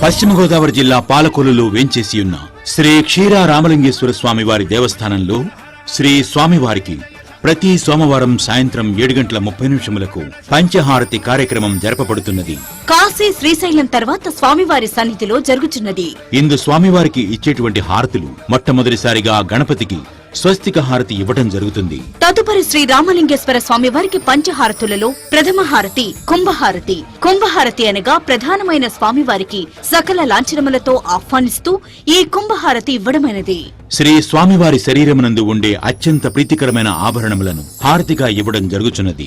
పశ్చిమ గోదావరి జిల్లా పాలకొల్లులో వేంచేసి ఉన్న శ్రీ క్షీర రామలింగేశ్వర స్వామి వారి దేవస్థానంలో శ్రీ స్వామివారికి ప్రతి సోమవారం సాయంత్రం 7:30 పంచహారతి కార్యక్రమం జరపబడుతున్నది. కాశీ శ్రీశైలం తర్వాత స్వామివారి సన్నిధిలో జరుగుతున్నది. ఇందు స్వామివారికి ఇచ్చేటువంటి హారతులు మొట్టమొదటిసారిగా గణపతికి స్వస్తిక హారతి ఇవ్వడం జరుగుతుంది. తదుపరి శ్రీ రామలింగేశ్వర స్వామివారికి పంచహారతులలో ప్రథమ హారతి కుంభహారతి. కుంభహారతి అనగా ప్రధానమైన స్వామివారికి సకల లాంఛనములతో ఆహ్వానిస్తూ ఈ కుంభహారతి ఇవ్వడమైనది. శ్రీ స్వామివారి శరీరమునందు ఉండే అత్యంత ప్రీతికరమైన ఆభరణములను హారతిగా ఇవ్వడం జరుగుచున్నది.